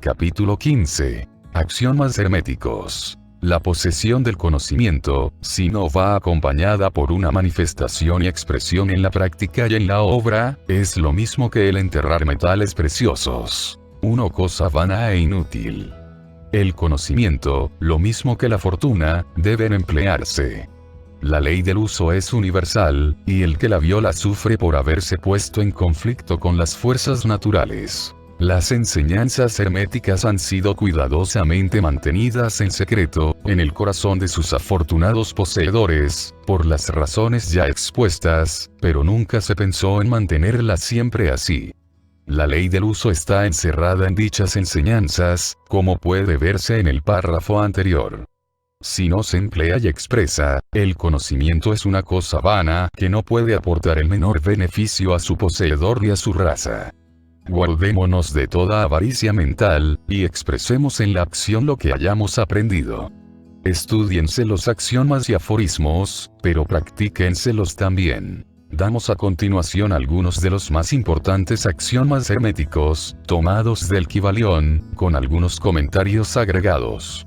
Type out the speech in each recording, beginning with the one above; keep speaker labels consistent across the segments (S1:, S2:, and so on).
S1: Capítulo 15. Axiomas herméticos. La posesión del conocimiento, si no va acompañada por una manifestación y expresión en la práctica y en la obra, es lo mismo que el enterrar metales preciosos. Una cosa vana e inútil. El conocimiento, lo mismo que la fortuna, deben emplearse. La ley del uso es universal, y el que la viola sufre por haberse puesto en conflicto con las fuerzas naturales. Las enseñanzas herméticas han sido cuidadosamente mantenidas en secreto, en el corazón de sus afortunados poseedores, por las razones ya expuestas, pero nunca se pensó en mantenerlas siempre así. La ley del uso está encerrada en dichas enseñanzas, como puede verse en el párrafo anterior. Si no se emplea y expresa, el conocimiento es una cosa vana que no puede aportar el menor beneficio a su poseedor ni a su raza. Guardémonos de toda avaricia mental, y expresemos en la acción lo que hayamos aprendido. Estúdiense los axiomas y aforismos, pero practíquenselos también. Damos a continuación algunos de los más importantes axiomas herméticos, tomados del Kybalión, con algunos comentarios agregados.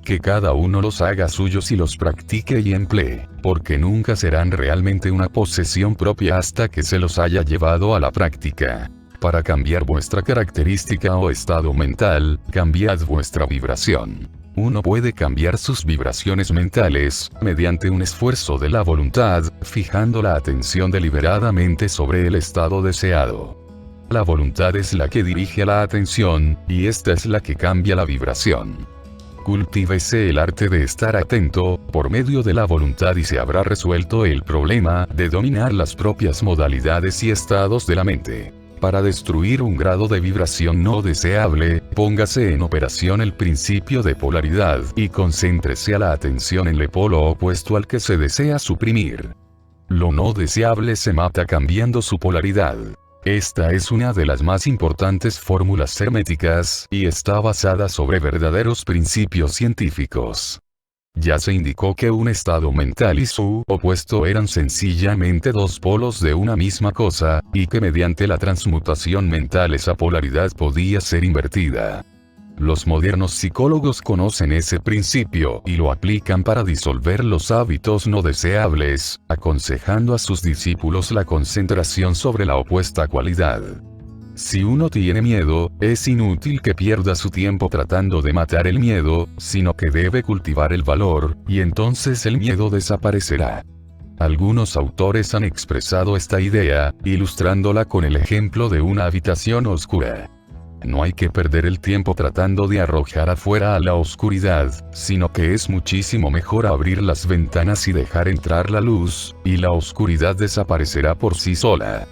S1: Que cada uno los haga suyos y los practique y emplee, porque nunca serán realmente una posesión propia hasta que se los haya llevado a la práctica. Para cambiar vuestra característica o estado mental, cambiad vuestra vibración. Uno puede cambiar sus vibraciones mentales, mediante un esfuerzo de la voluntad, fijando la atención deliberadamente sobre el estado deseado. La voluntad es la que dirige la atención, y esta es la que cambia la vibración. Cultívese el arte de estar atento, por medio de la voluntad y se habrá resuelto el problema de dominar las propias modalidades y estados de la mente. Para destruir un grado de vibración no deseable, póngase en operación el principio de polaridad y concéntrese a la atención en el polo opuesto al que se desea suprimir. Lo no deseable se mata cambiando su polaridad. Esta es una de las más importantes fórmulas herméticas, y está basada sobre verdaderos principios científicos. Ya se indicó que un estado mental y su opuesto eran sencillamente dos polos de una misma cosa, y que mediante la transmutación mental esa polaridad podía ser invertida. Los modernos psicólogos conocen ese principio y lo aplican para disolver los hábitos no deseables, aconsejando a sus discípulos la concentración sobre la opuesta cualidad. Si uno tiene miedo, es inútil que pierda su tiempo tratando de matar el miedo, sino que debe cultivar el valor, y entonces el miedo desaparecerá. Algunos autores han expresado esta idea, ilustrándola con el ejemplo de una habitación oscura. No hay que perder el tiempo tratando de arrojar afuera a la oscuridad, sino que es muchísimo mejor abrir las ventanas y dejar entrar la luz, y la oscuridad desaparecerá por sí sola.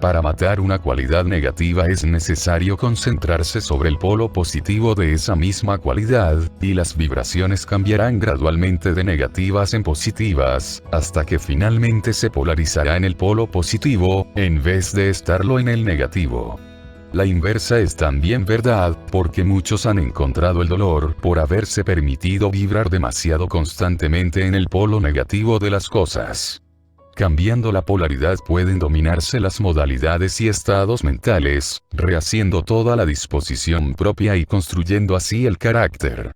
S1: Para matar una cualidad negativa es necesario concentrarse sobre el polo positivo de esa misma cualidad, y las vibraciones cambiarán gradualmente de negativas en positivas, hasta que finalmente se polarizará en el polo positivo, en vez de estarlo en el negativo. La inversa es también verdad, porque muchos han encontrado el dolor por haberse permitido vibrar demasiado constantemente en el polo negativo de las cosas. Cambiando la polaridad pueden dominarse las modalidades y estados mentales, rehaciendo toda la disposición propia y construyendo así el carácter.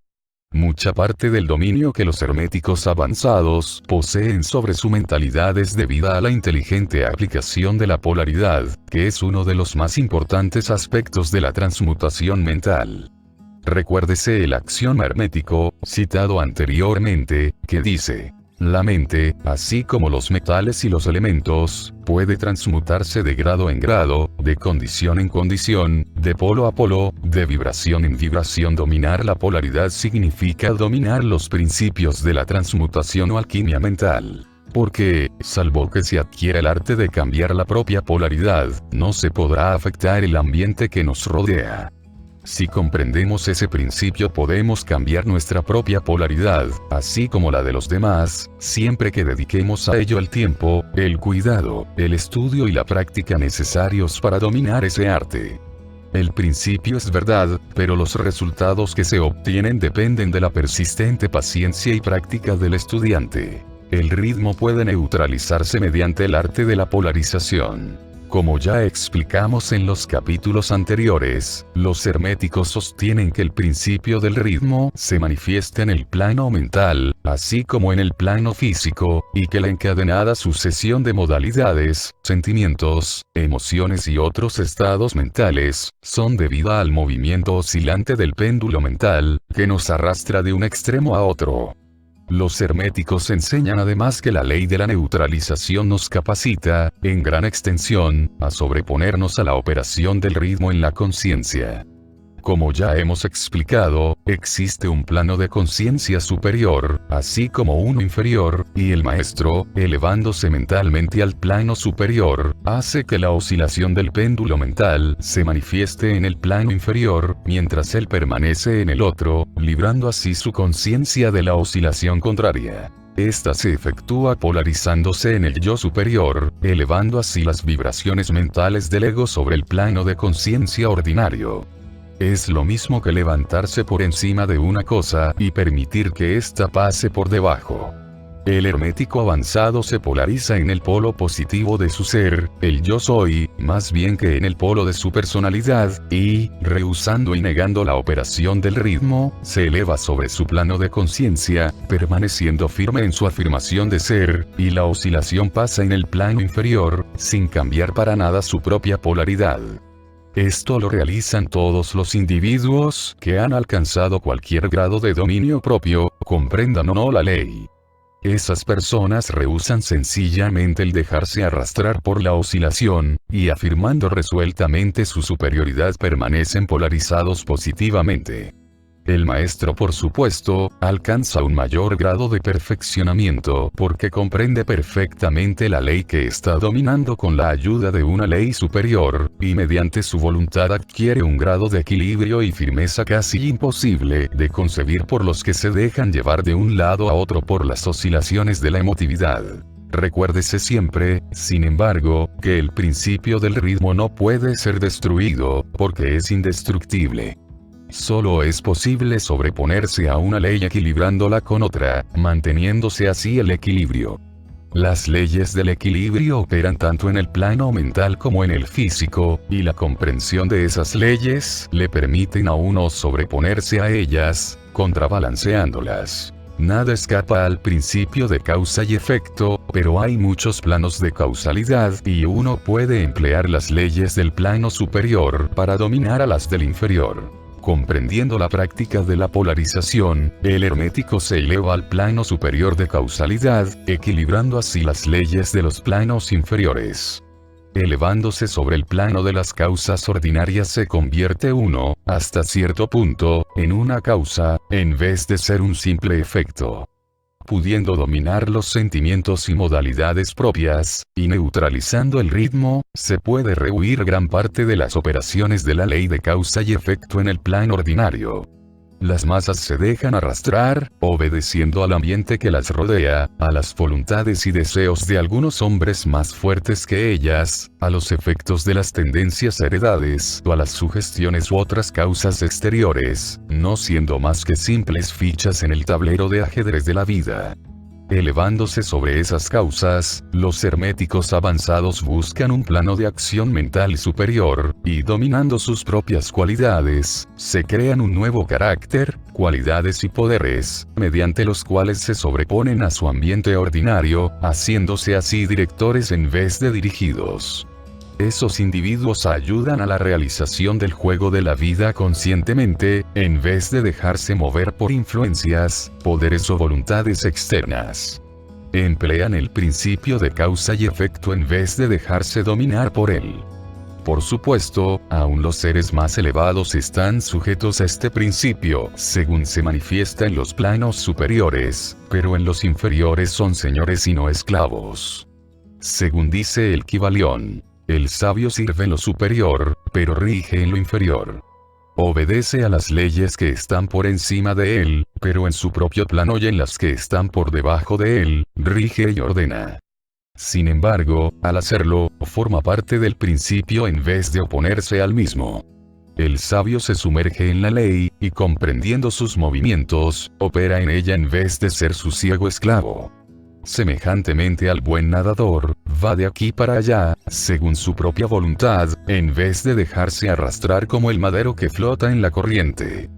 S1: Mucha parte del dominio que los herméticos avanzados poseen sobre su mentalidad es debida a la inteligente aplicación de la polaridad, que es uno de los más importantes aspectos de la transmutación mental. Recuérdese el axioma hermético, citado anteriormente, que dice: la mente, así como los metales y los elementos, puede transmutarse de grado en grado, de condición en condición, de polo a polo, de vibración en vibración. Dominar la polaridad significa dominar los principios de la transmutación o alquimia mental. Porque, salvo que se adquiera el arte de cambiar la propia polaridad, no se podrá afectar el ambiente que nos rodea. Si comprendemos ese principio podemos cambiar nuestra propia polaridad, así como la de los demás, siempre que dediquemos a ello el tiempo, el cuidado, el estudio y la práctica necesarios para dominar ese arte. El principio es verdad, pero los resultados que se obtienen dependen de la persistente paciencia y práctica del estudiante. El ritmo puede neutralizarse mediante el arte de la polarización. Como ya explicamos en los capítulos anteriores, los herméticos sostienen que el principio del ritmo se manifiesta en el plano mental, así como en el plano físico, y que la encadenada sucesión de modalidades, sentimientos, emociones y otros estados mentales, son debida al movimiento oscilante del péndulo mental, que nos arrastra de un extremo a otro. Los herméticos enseñan además que la ley de la neutralización nos capacita, en gran extensión, a sobreponernos a la operación del ritmo en la conciencia. Como ya hemos explicado, existe un plano de conciencia superior, así como uno inferior, y el maestro, elevándose mentalmente al plano superior, hace que la oscilación del péndulo mental se manifieste en el plano inferior, mientras él permanece en el otro, librando así su conciencia de la oscilación contraria. Esta se efectúa polarizándose en el yo superior, elevando así las vibraciones mentales del ego sobre el plano de conciencia ordinario. Es lo mismo que levantarse por encima de una cosa y permitir que ésta pase por debajo. El hermético avanzado se polariza en el polo positivo de su ser, el yo soy, más bien que en el polo de su personalidad, y, rehusando y negando la operación del ritmo, se eleva sobre su plano de conciencia, permaneciendo firme en su afirmación de ser, y la oscilación pasa en el plano inferior, sin cambiar para nada su propia polaridad. Esto lo realizan todos los individuos que han alcanzado cualquier grado de dominio propio, comprendan o no la ley. Esas personas rehúsan sencillamente el dejarse arrastrar por la oscilación, y afirmando resueltamente su superioridad permanecen polarizados positivamente. El maestro, por supuesto, alcanza un mayor grado de perfeccionamiento porque comprende perfectamente la ley que está dominando con la ayuda de una ley superior, y mediante su voluntad adquiere un grado de equilibrio y firmeza casi imposible de concebir por los que se dejan llevar de un lado a otro por las oscilaciones de la emotividad. Recuérdese siempre, sin embargo, que el principio del ritmo no puede ser destruido, porque es indestructible. Solo es posible sobreponerse a una ley equilibrándola con otra, manteniéndose así el equilibrio. Las leyes del equilibrio operan tanto en el plano mental como en el físico, y la comprensión de esas leyes le permiten a uno sobreponerse a ellas, contrabalanceándolas. Nada escapa al principio de causa y efecto, pero hay muchos planos de causalidad y uno puede emplear las leyes del plano superior para dominar a las del inferior. Comprendiendo la práctica de la polarización, el hermético se eleva al plano superior de causalidad, equilibrando así las leyes de los planos inferiores. Elevándose sobre el plano de las causas ordinarias se convierte uno, hasta cierto punto, en una causa, en vez de ser un simple efecto. Pudiendo dominar los sentimientos y modalidades propias, y neutralizando el ritmo, se puede rehuir gran parte de las operaciones de la ley de causa y efecto en el plano ordinario. Las masas se dejan arrastrar, obedeciendo al ambiente que las rodea, a las voluntades y deseos de algunos hombres más fuertes que ellas, a los efectos de las tendencias heredades o a las sugestiones u otras causas exteriores, no siendo más que simples fichas en el tablero de ajedrez de la vida. Elevándose sobre esas causas, los herméticos avanzados buscan un plano de acción mental superior, y dominando sus propias cualidades, se crean un nuevo carácter, cualidades y poderes, mediante los cuales se sobreponen a su ambiente ordinario, haciéndose así directores en vez de dirigidos. Esos individuos ayudan a la realización del juego de la vida conscientemente, en vez de dejarse mover por influencias, poderes o voluntades externas. Emplean el principio de causa y efecto en vez de dejarse dominar por él. Por supuesto, aún los seres más elevados están sujetos a este principio, según se manifiesta en los planos superiores, pero en los inferiores son señores y no esclavos. Según dice el Kybalión, el sabio sirve en lo superior, pero rige en lo inferior. Obedece a las leyes que están por encima de él, pero en su propio plano y en las que están por debajo de él, rige y ordena. Sin embargo, al hacerlo, forma parte del principio en vez de oponerse al mismo. El sabio se sumerge en la ley, y comprendiendo sus movimientos, opera en ella en vez de ser su ciego esclavo. semejantemente al buen nadador, va de aquí para allá, según su propia voluntad, en vez de dejarse arrastrar como el madero que flota en la corriente.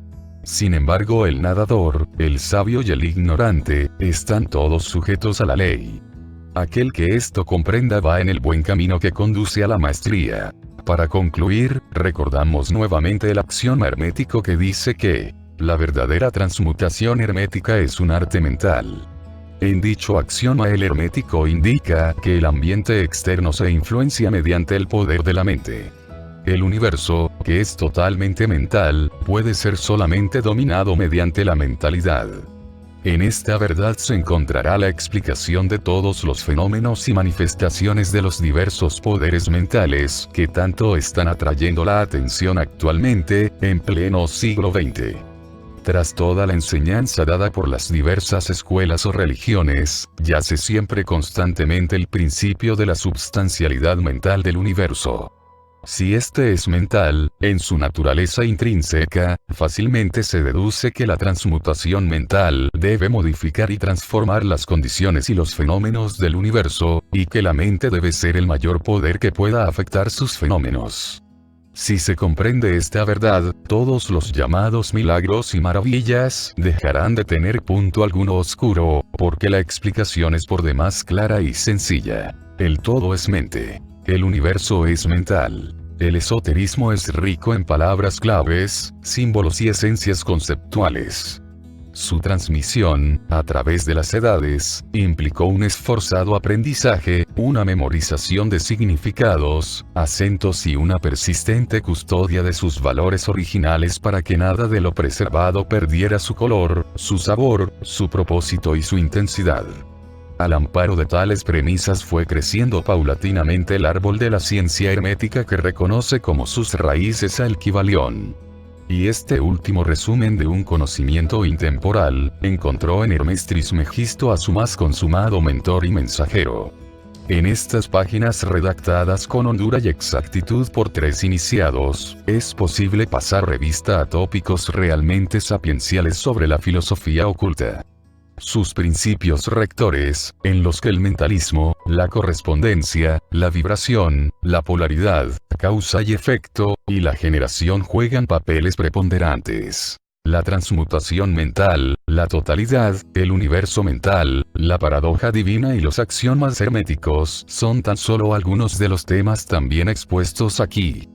S1: Sin embargo, el nadador, el sabio y el ignorante, están todos sujetos a la ley. Aquel que esto comprenda va en el buen camino que conduce a la maestría. Para concluir, recordamos nuevamente el axioma hermético que dice que la verdadera transmutación hermética es un arte mental. En dicho axioma el hermético indica que el ambiente externo se influencia mediante el poder de la mente. El universo, que es totalmente mental, puede ser solamente dominado mediante la mentalidad. En esta verdad se encontrará la explicación de todos los fenómenos y manifestaciones de los diversos poderes mentales que tanto están atrayendo la atención actualmente, en pleno siglo XX. Tras toda la enseñanza dada por las diversas escuelas o religiones, yace siempre constantemente el principio de la substancialidad mental del universo. Si este es mental, en su naturaleza intrínseca, fácilmente se deduce que la transmutación mental debe modificar y transformar las condiciones y los fenómenos del universo, y que la mente debe ser el mayor poder que pueda afectar sus fenómenos. Si se comprende esta verdad, todos los llamados milagros y maravillas dejarán de tener punto alguno oscuro, porque la explicación es por demás clara y sencilla. El todo es mente. El universo es mental. El esoterismo es rico en palabras claves, símbolos y esencias conceptuales. Su transmisión, a través de las edades, implicó un esforzado aprendizaje, una memorización de significados, acentos y una persistente custodia de sus valores originales para que nada de lo preservado perdiera su color, su sabor, su propósito y su intensidad. Al amparo de tales premisas fue creciendo paulatinamente el árbol de la ciencia hermética que reconoce como sus raíces al Kybalión. Y este último resumen de un conocimiento intemporal, encontró en Hermes Trismegisto a su más consumado mentor y mensajero. En estas páginas redactadas con hondura y exactitud por 3 iniciados, es posible pasar revista a tópicos realmente sapienciales sobre la filosofía oculta. Sus principios rectores, en los que el mentalismo, la correspondencia, la vibración, la polaridad, causa y efecto, y la generación juegan papeles preponderantes. La transmutación mental, la totalidad, el universo mental, la paradoja divina y los axiomas herméticos son tan solo algunos de los temas también expuestos aquí.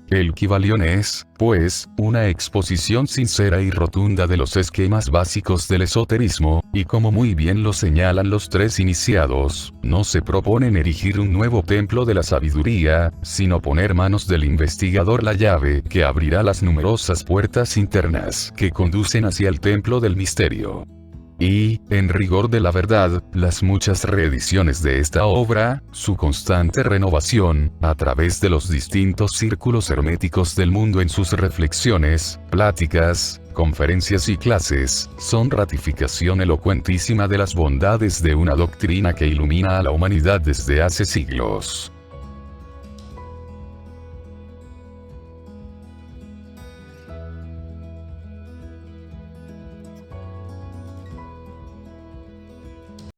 S1: El Kybalión es, pues, una exposición sincera y rotunda de los esquemas básicos del esoterismo, y como muy bien lo señalan los 3 iniciados, no se proponen erigir un nuevo templo de la sabiduría, sino poner manos del investigador la llave que abrirá las numerosas puertas internas que conducen hacia el templo del misterio. Y, en rigor de la verdad, las muchas reediciones de esta obra, su constante renovación, a través de los distintos círculos herméticos del mundo en sus reflexiones, pláticas, conferencias y clases, son ratificación elocuentísima de las bondades de una doctrina que ilumina a la humanidad desde hace siglos.